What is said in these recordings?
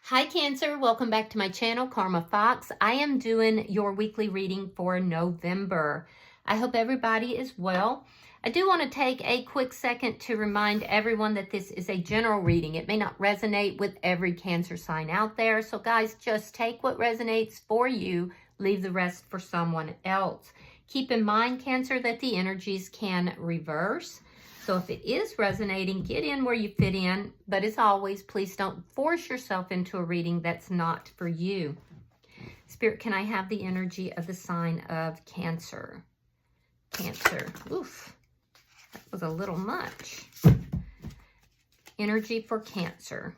Hi Cancer, welcome back to my channel, Karma Fox. I am doing your weekly reading for November. I hope everybody is well. I do want to take a quick second to remind everyone that this is a general reading. It may not resonate with every Cancer sign out there. So guys, just take what resonates for you, leave the rest for someone else. Keep in mind, Cancer, that the energies can reverse. So if it is resonating, get in where you fit in. But as always, please don't force yourself into a reading that's not for you. Spirit, can I have the energy of the sign of Cancer? Cancer. Oof, that was a little much. Energy for Cancer.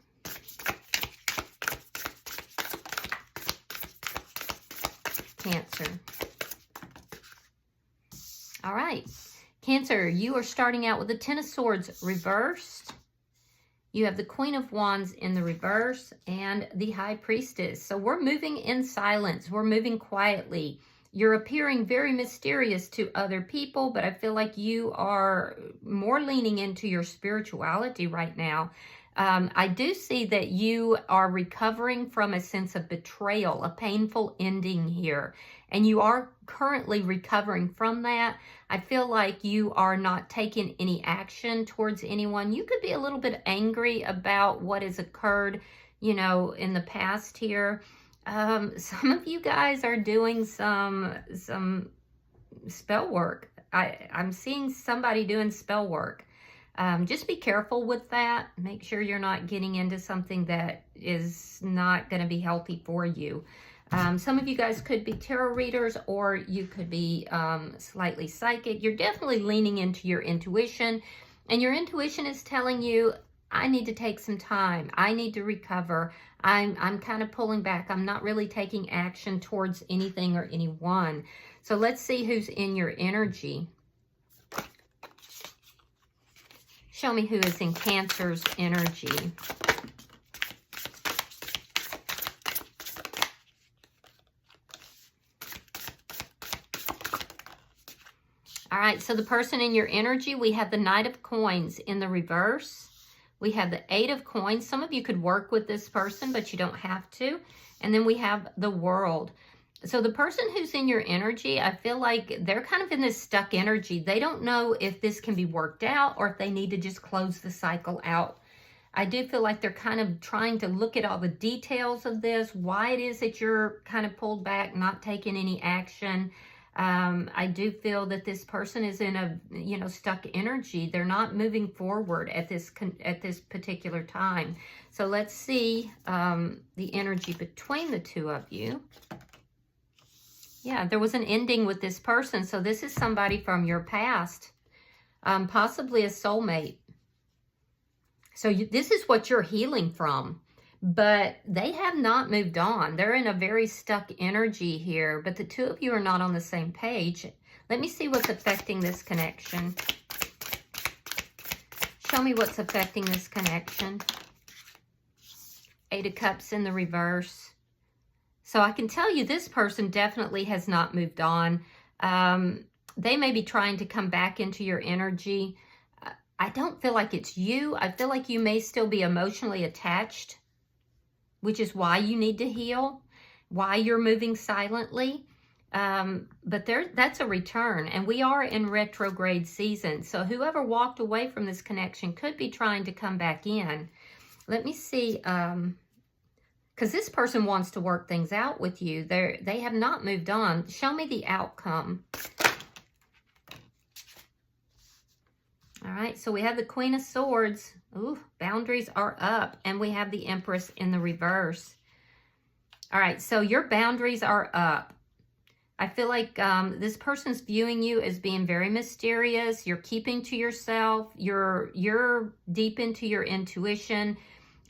Cancer. All right. Cancer, you are starting out with the Ten of Swords reversed. You have the Queen of Wands in the reverse and the High Priestess. So we're moving in silence. We're moving quietly. You're appearing very mysterious to other people, but I feel like you are more leaning into your spirituality right now. I do see that you are recovering from a sense of betrayal, a painful ending here. And you are currently recovering from that. I feel like you are not taking any action towards anyone. You could be a little bit angry about what has occurred, you know, in the past here. Some of you guys are doing some spell work. I'm seeing somebody doing spell work. Just be careful with that. Make sure you're not getting into something that is not going to be healthy for you. Some of you guys could be tarot readers, or you could be slightly psychic. You're definitely leaning into your intuition, and your intuition is telling you, I need to take some time. I need to recover. I'm kind of pulling back. I'm not really taking action towards anything or anyone. So let's see who's in your energy. Show me who is in Cancer's energy. All right, so the person in your energy, we have the Knight of Coins in the reverse. We have the Eight of Coins. Some of you could work with this person, but you don't have to. And then we have the World. So the person who's in your energy, I feel like they're kind of in this stuck energy. They don't know if this can be worked out or if they need to just close the cycle out. I do feel like they're kind of trying to look at all the details of this, why it is that you're kind of pulled back, not taking any action. I do feel that this person is in a, you know, stuck energy. They're not moving forward at this particular time. So let's see the energy between the two of you. Yeah, there was an ending with this person. So this is somebody from your past, possibly a soulmate. So this is what you're healing from. But they have not moved on. They're in a very stuck energy here. But the two of you are not on the same page. Let me see what's affecting this connection. Show me what's affecting this connection. Eight of Cups in the reverse. So I can tell you this person definitely has not moved on. They may be trying to come back into your energy. I don't feel like it's you. I feel like you may still be emotionally attached, which is why you need to heal, why you're moving silently. But that's a return, and we are in retrograde season. So whoever walked away from this connection could be trying to come back in. Let me see, because this person wants to work things out with you. They have not moved on. Show me the outcome. All right, so we have the Queen of Swords. Ooh, boundaries are up. And we have the Empress in the reverse. All right, so your boundaries are up. I feel like this person's viewing you as being very mysterious. You're keeping to yourself. You're deep into your intuition.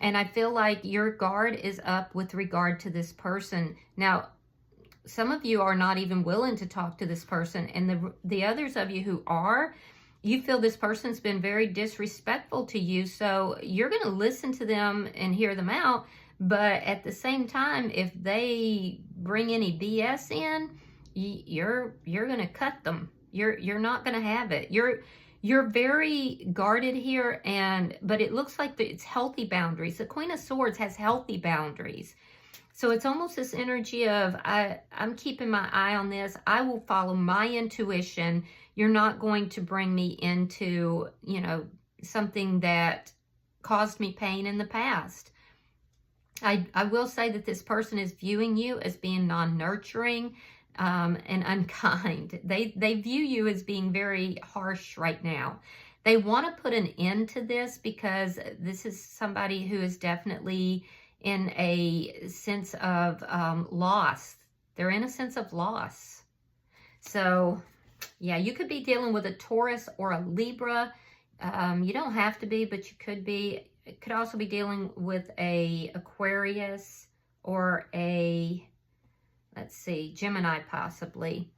And I feel like your guard is up with regard to this person. Now, some of you are not even willing to talk to this person. And the others of you who are, you feel this person's been very disrespectful to you, so you're going to listen to them and hear them out. But at the same time, if they bring any BS in, you're going to cut them. You're not going to have it. You're very guarded here, but it looks like it's healthy boundaries. The Queen of Swords has healthy boundaries. So it's almost this energy of, I'm keeping my eye on this. I will follow my intuition. You're not going to bring me into, you know, something that caused me pain in the past. I will say that this person is viewing you as being non-nurturing and unkind. They view you as being very harsh right now. They want to put an end to this because this is somebody who is definitely in a sense of loss. They're in a sense of loss. So, yeah, you could be dealing with a Taurus or a Libra. You don't have to be, but you could be. It could also be dealing with a Aquarius or a, let's see, Gemini possibly.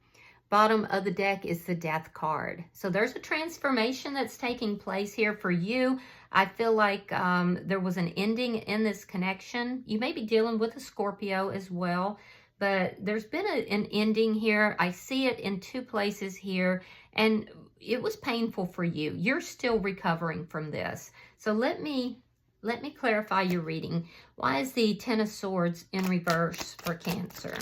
Bottom of the deck is the Death card. So there's a transformation that's taking place here for you. I feel like there was an ending in this connection. You may be dealing with a Scorpio as well, but there's been an ending here. I see it in two places here, and it was painful for you. You're still recovering from this. So let me clarify your reading. Why is the Ten of Swords in reverse for Cancer?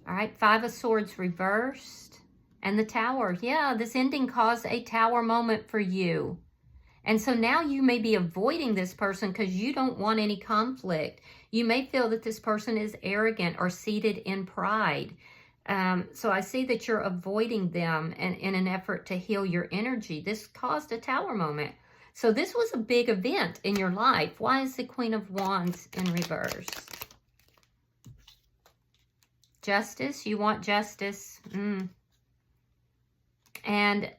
All right, Five of Swords reversed. And the Tower. Yeah, this ending caused a Tower moment for you. And so now you may be avoiding this person because you don't want any conflict. You may feel that this person is arrogant or seated in pride. So I see that you're avoiding them in an effort to heal your energy. This caused a Tower moment. So this was a big event in your life. Why is the Queen of Wands in reverse? Justice. You want justice. And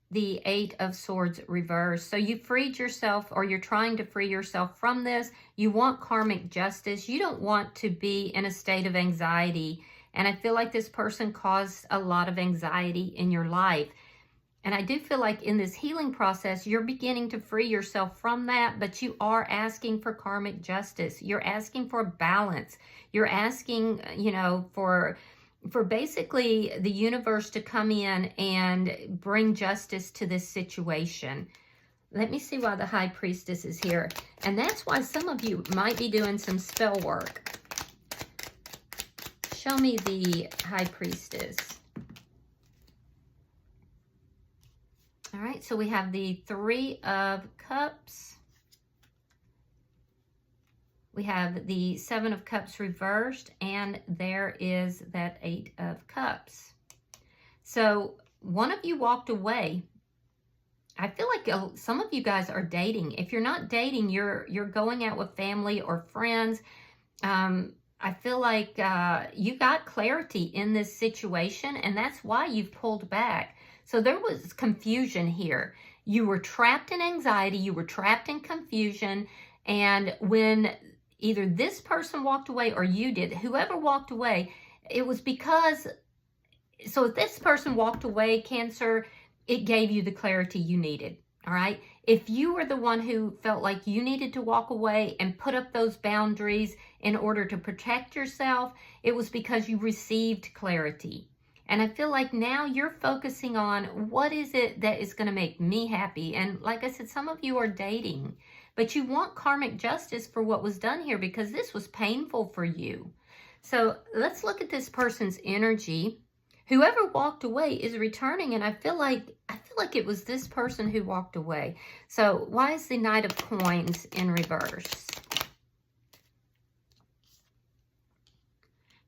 the Eight of Swords reversed. So you freed yourself, or you're trying to free yourself from this. You want karmic justice. You don't want to be in a state of anxiety. And I feel like this person caused a lot of anxiety in your life. And I do feel like in this healing process, you're beginning to free yourself from that, but you are asking for karmic justice. You're asking for balance. You're asking, you know, for basically the universe to come in and bring justice to this situation. Let me see why the High Priestess is here. And that's why some of you might be doing some spell work. Show me the High Priestess. All right, so we have the Three of Cups. We have the Seven of Cups reversed, and there is that Eight of Cups. So one of you walked away. I feel like some of you guys are dating. If you're not dating, you're going out with family or friends. I feel like you got clarity in this situation, and that's why you've pulled back. So there was confusion here. You were trapped in anxiety. You were trapped in confusion. And when either this person walked away or you did, whoever walked away, it was because, so if this person walked away, Cancer, it gave you the clarity you needed. All right. If you were the one who felt like you needed to walk away and put up those boundaries in order to protect yourself, it was because you received clarity. And I feel like now you're focusing on what is it that is going to make me happy. And like I said, some of you are dating, but you want karmic justice for what was done here because this was painful for you. So let's look at this person's energy. Whoever walked away is returning, and I feel like it was this person who walked away. So why is the Knight of Coins in reverse?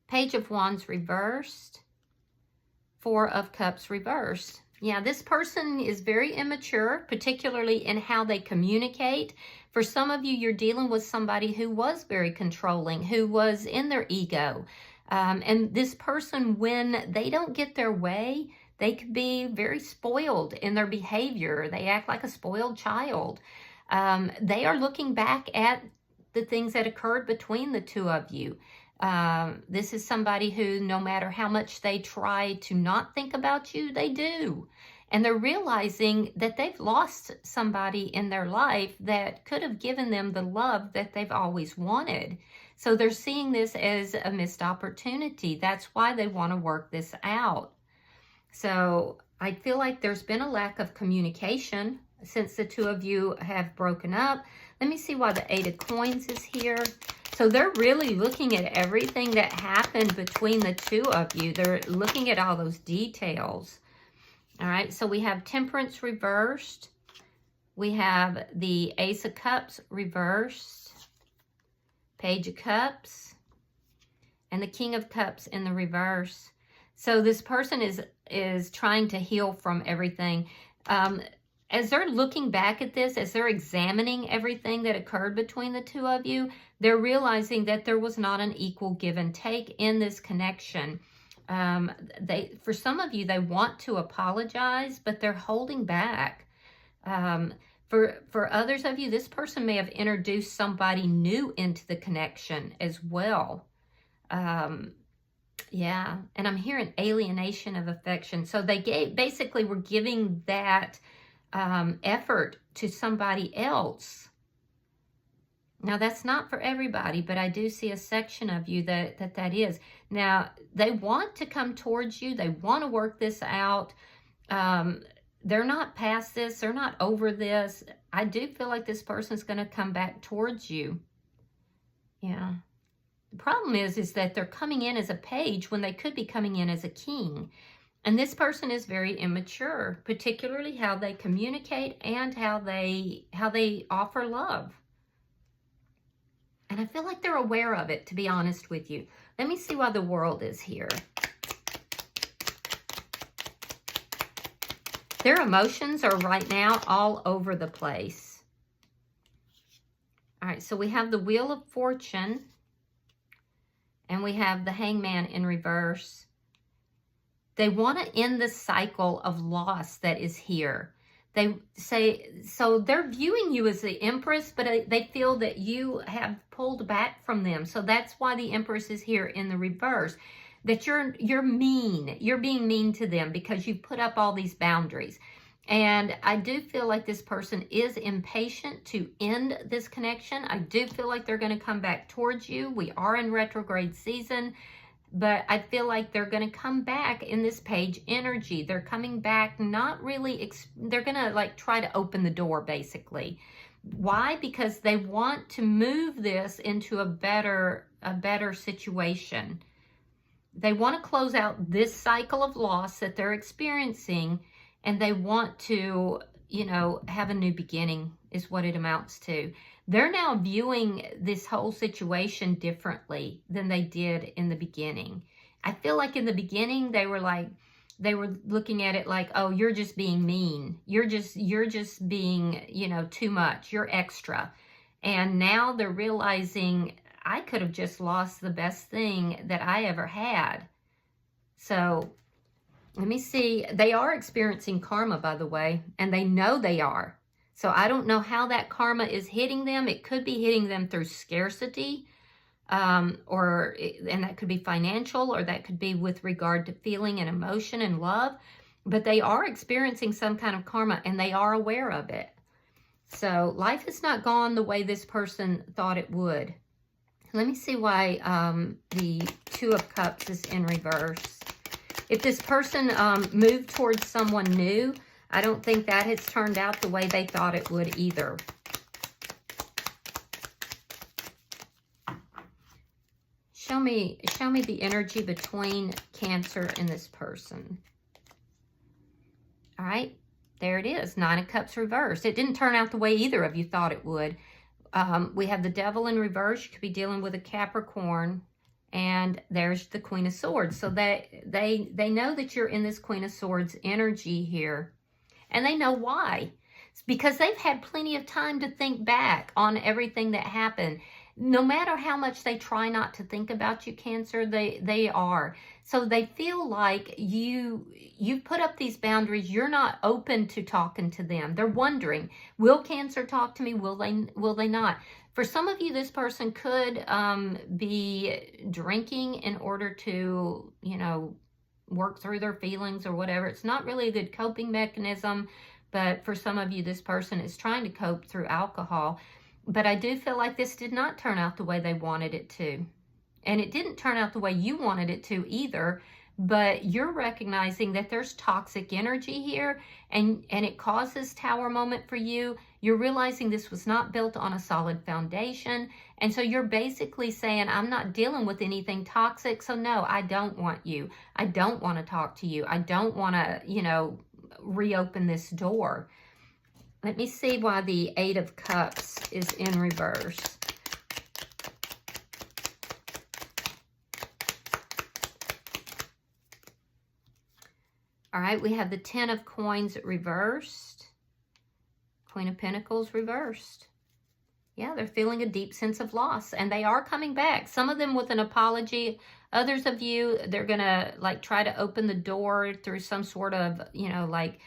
Page of Wands reversed. Four of Cups reversed. Yeah, this person is very immature, particularly in how they communicate. For some of you, you're dealing with somebody who was very controlling, who was in their ego. And this person, when they don't get their way, they could be very spoiled in their behavior. They act like a spoiled child. They are looking back at the things that occurred between the two of you. This is somebody who, no matter how much they try to not think about you, they do. And they're realizing that they've lost somebody in their life that could have given them the love that they've always wanted. So they're seeing this as a missed opportunity. That's why they want to work this out. So I feel like there's been a lack of communication since the two of you have broken up. Let me see why the Eight of Coins is here. So they're really looking at everything that happened between the two of you. They're looking at all those details. All right, so we have Temperance reversed. We have the Ace of Cups reversed. Page of Cups. And the King of Cups in the reverse. So this person is trying to heal from everything. As they're looking back at this, as they're examining everything that occurred between the two of you, they're realizing that there was not an equal give and take in this connection. For some of you, they want to apologize, but they're holding back. For others of you, this person may have introduced somebody new into the connection as well. Yeah, and I'm hearing alienation of affection. So they basically were giving that effort to somebody else. Now, that's not for everybody, but I do see a section of you that is. Now, they want to come towards you. They want to work this out. They're not past this. They're not over this. I do feel like this person's going to come back towards you. Yeah. The problem is that they're coming in as a page when they could be coming in as a king. And this person is very immature, particularly how they communicate and how they offer love. And I feel like they're aware of it, to be honest with you. Let me see why the World is here. Their emotions are right now all over the place. All right, so we have the Wheel of Fortune. And we have the Hangman in reverse. They want to end the cycle of loss that is here. They say, so they're viewing you as the Empress, but they feel that you have pulled back from them. So that's why the Empress is here in the reverse. That you're mean. You're being mean to them because you've put up all these boundaries. And I do feel like this person is impatient to end this connection. I do feel like they're going to come back towards you. We are in retrograde season. But I feel like they're going to come back in this page energy. They're coming back not really, they're going to like try to open the door basically. Why? Because they want to move this into a better situation. They want to close out this cycle of loss that they're experiencing, and they want to, have a new beginning is what it amounts to. They're now viewing this whole situation differently than they did in the beginning. I feel like in the beginning they were looking at it like, oh, you're just being mean. You're just being, too much. You're extra. And now they're realizing I could have just lost the best thing that I ever had. So let me see. They are experiencing karma, by the way, and they know they are. So I don't know how that karma is hitting them. It could be hitting them through scarcity, and that could be financial, or that could be with regard to feeling and emotion and love. But they are experiencing some kind of karma, and they are aware of it. So life has not gone the way this person thought it would. Let me see why the Two of Cups is in reverse. If this person moved towards someone new, I don't think that has turned out the way they thought it would either. Show me the energy between Cancer and this person. All right, there it is. Nine of Cups reversed. It didn't turn out the way either of you thought it would. We have the Devil in reverse. You could be dealing with a Capricorn. And there's the Queen of Swords. So they know that you're in this Queen of Swords energy here. And they know why. It's because they've had plenty of time to think back on everything that happened. No matter how much they try not to think about you, Cancer, they are. So they feel like you've put up these boundaries. You're not open to talking to them. They're wondering, will Cancer talk to me? Will they not? For some of you, this person could be drinking in order to, work through their feelings or whatever. It's not really a good coping mechanism, but for some of you, this person is trying to cope through alcohol. But I do feel like this did not turn out the way they wanted it to. And it didn't turn out the way you wanted it to either. But you're recognizing that there's toxic energy here, and it causes tower moment for you. You're realizing this was not built on a solid foundation. And so you're basically saying, I'm not dealing with anything toxic. So no, I don't want you. I don't want to talk to you. I don't want to, you know, reopen this door. Let me see why the Eight of Cups is in reverse. All right, we have the Ten of Coins reversed. Queen of Pentacles reversed. Yeah, they're feeling a deep sense of loss, and they are coming back. Some of them with an apology. Others of you, they're going to like try to open the door through some sort of, you know, like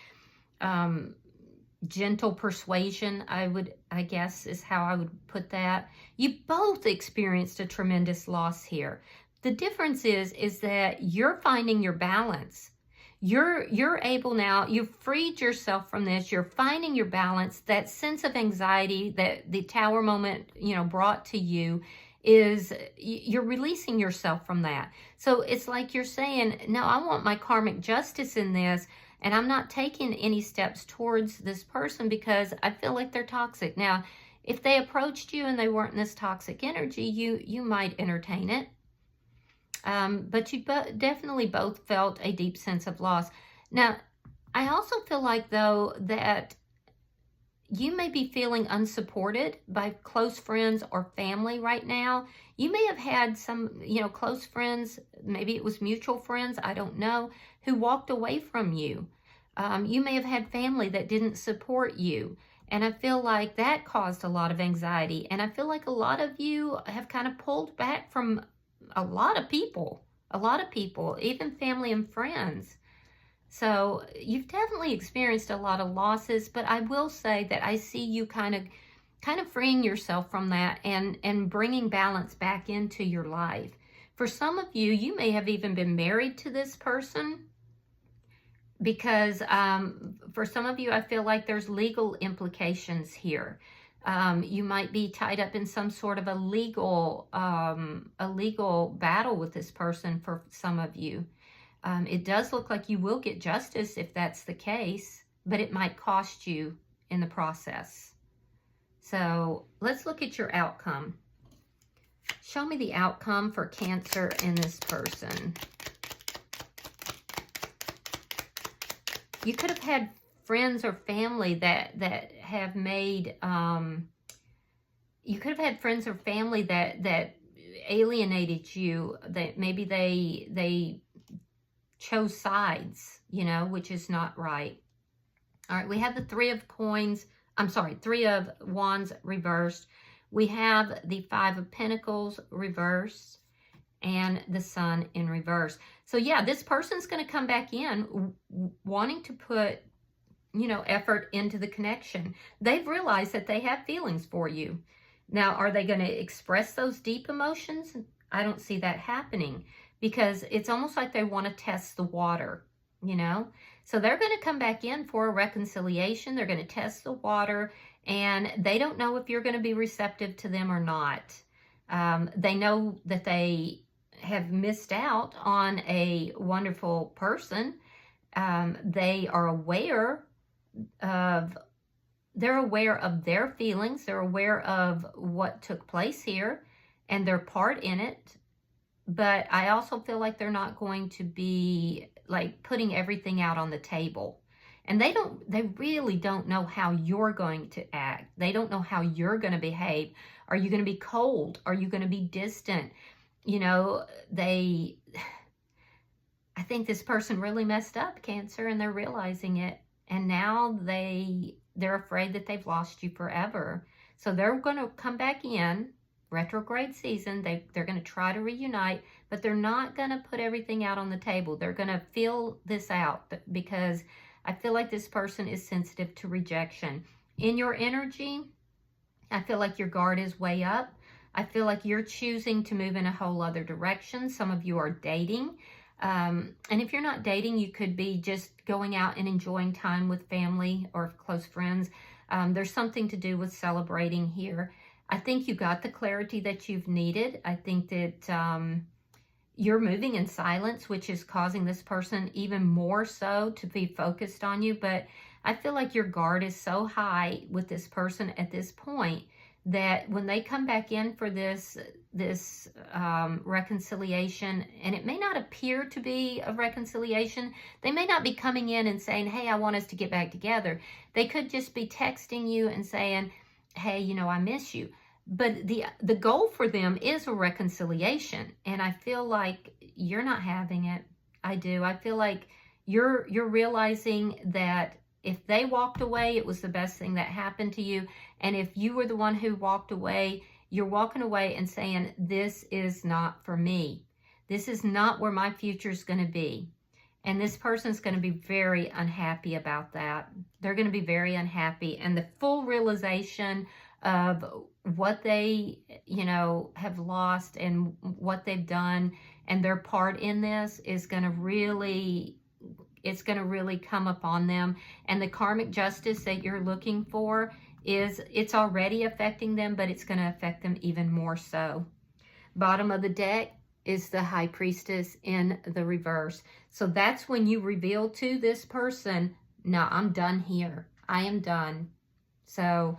gentle persuasion, I guess is how I would put that. You both experienced a tremendous loss here. The difference is that you're finding your balance. You're able now, you've freed yourself from this, you're finding your balance. That sense of anxiety that the tower moment, you know, brought to you is, you're releasing yourself from that. So it's like you're saying, no, I want my karmic justice in this, and I'm not taking any steps towards this person because I feel like they're toxic. Now, if they approached you and they weren't in this toxic energy, you might entertain it. But you definitely both felt a deep sense of loss. Now, I also feel like, though, that you may be feeling unsupported by close friends or family right now. You may have had some, you know, close friends, maybe it was mutual friends, I don't know, who walked away from you. You may have had family that didn't support you. And I feel like that caused a lot of anxiety. And I feel like a lot of you have kind of pulled back from a lot of people, even family and friends. So you've definitely experienced a lot of losses, but I will say that I see you kind of freeing yourself from that and bringing balance back into your life. For some of you, you may have even been married to this person, because for some of you, I feel like there's legal implications here. You might be tied up in some sort of a legal battle with this person for some of you. It does look like you will get justice if that's the case, but it might cost you in the process. So let's look at your outcome. Show me the outcome for Cancer and this person. You could have had friends or family that have made, you could have had friends or family that alienated you, that maybe they chose sides, you know, which is not right. All right, we have the Three of Wands reversed. We have the Five of Pentacles reversed and the Sun in reverse. So yeah, this person's going to come back in wanting to put, you know, effort into the connection. They've realized that they have feelings for you. Now, are they going to express those deep emotions? I don't see that happening, because it's almost like they want to test the water, you know? So they're going to come back in for a reconciliation. They're going to test the water, and they don't know if you're going to be receptive to them or not. They know that they have missed out on a wonderful person. They are aware of their feelings. They're aware of what took place here and their part in it. But I also feel like they're not going to be like putting everything out on the table. And they really don't know how you're going to act. They don't know how you're going to behave. Are you going to be cold? Are you going to be distant? You know, I think this person really messed up, Cancer, and they're realizing it. And now they're afraid that they've lost you forever. So they're going to come back in, retrograde season. They're going to try to reunite, but they're not going to put everything out on the table. They're going to feel this out, because I feel like this person is sensitive to rejection. In your energy, I feel like your guard is way up. I feel like you're choosing to move in a whole other direction. Some of you are dating. And if you're not dating, you could be just going out and enjoying time with family or close friends. There's something to do with celebrating here. I think you got the clarity that you've needed. I think that you're moving in silence, which is causing this person even more so to be focused on you. But I feel like your guard is so high with this person at this point that when they come back in for this reconciliation, and it may not appear to be a reconciliation, they may not be coming in and saying, hey, I want us to get back together. They could just be texting you and saying, hey, you know, I miss you. But the goal for them is a reconciliation, and I feel like you're not having it. I do. I feel like you're realizing that if they walked away, it was the best thing that happened to you. And if you were the one who walked away, you're walking away and saying, this is not for me. This is not where my future is going to be. And this person's going to be very unhappy about that. They're going to be very unhappy. And the full realization of what they, you know, have lost and what they've done and their part in this is going to really, it's going to really come upon them. And the karmic justice that you're looking for it's already affecting them, but it's going to affect them even more so. Bottom of the deck is the High Priestess in the reverse. So that's when you reveal to this person, no, I'm done here. I am done. So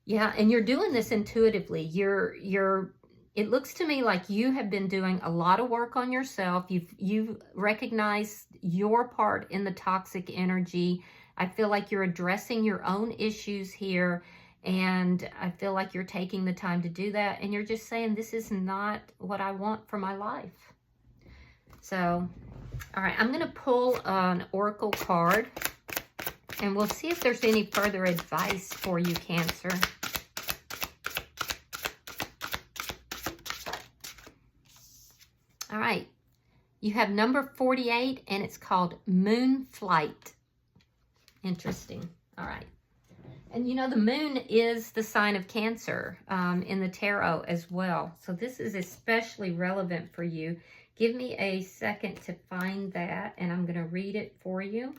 yeah, and you're doing this intuitively. It looks to me like you have been doing a lot of work on yourself. You've recognized your part in the toxic energy. I feel like you're addressing your own issues here, and I feel like you're taking the time to do that, and you're just saying, this is not what I want for my life. So, all right, I'm going to pull an oracle card, and we'll see if there's any further advice for you, Cancer. All right, you have number 48, and it's called Moon Flight. Interesting. All right. And you know, the moon is the sign of Cancer in the tarot as well. So this is especially relevant for you. Give me a second to find that, and I'm going to read it for you.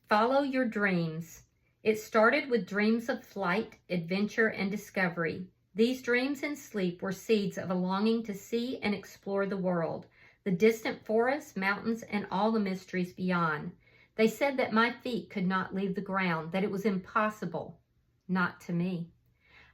Follow your dreams. It started with dreams of flight, adventure, and discovery. These dreams in sleep were seeds of a longing to see and explore the world, the distant forests, mountains, and all the mysteries beyond. They said that my feet could not leave the ground, that it was impossible. Not to me.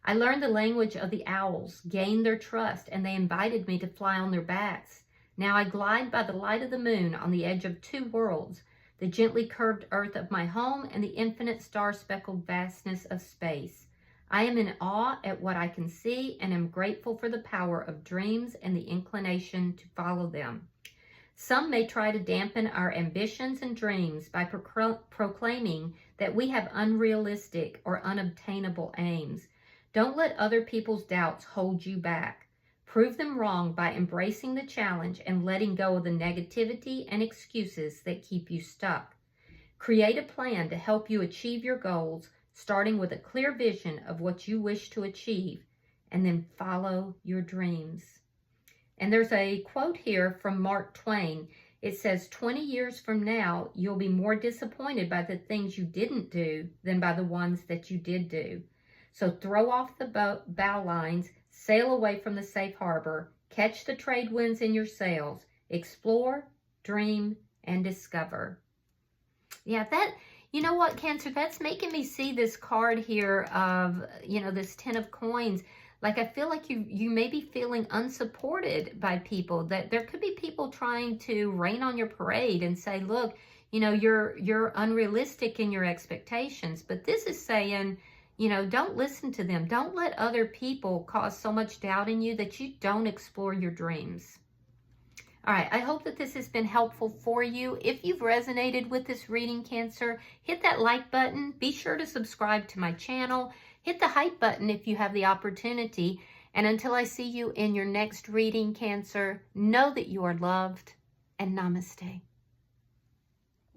I learned the language of the owls, gained their trust, and they invited me to fly on their backs. Now I glide by the light of the moon on the edge of two worlds, the gently curved earth of my home and the infinite star-speckled vastness of space. I am in awe at what I can see and am grateful for the power of dreams and the inclination to follow them. Some may try to dampen our ambitions and dreams by proclaiming that we have unrealistic or unobtainable aims. Don't let other people's doubts hold you back. Prove them wrong by embracing the challenge and letting go of the negativity and excuses that keep you stuck. Create a plan to help you achieve your goals, starting with a clear vision of what you wish to achieve, and then follow your dreams. And there's a quote here from Mark Twain. It says, 20 years from now, you'll be more disappointed by the things you didn't do than by the ones that you did do. So throw off the bow lines, sail away from the safe harbor, catch the trade winds in your sails, explore, dream, and discover. Yeah, you know what, Cancer, that's making me see this card here of, you know, this 10 of coins. Like, I feel like you may be feeling unsupported by people, that there could be people trying to rain on your parade and say, look, you know, you're unrealistic in your expectations. But this is saying, you know, don't listen to them. Don't let other people cause so much doubt in you that you don't explore your dreams. All right, I hope that this has been helpful for you. If you've resonated with this reading, Cancer, hit that like button. Be sure to subscribe to my channel. Hit the hype button if you have the opportunity. And until I see you in your next reading, Cancer, know that you are loved, and namaste.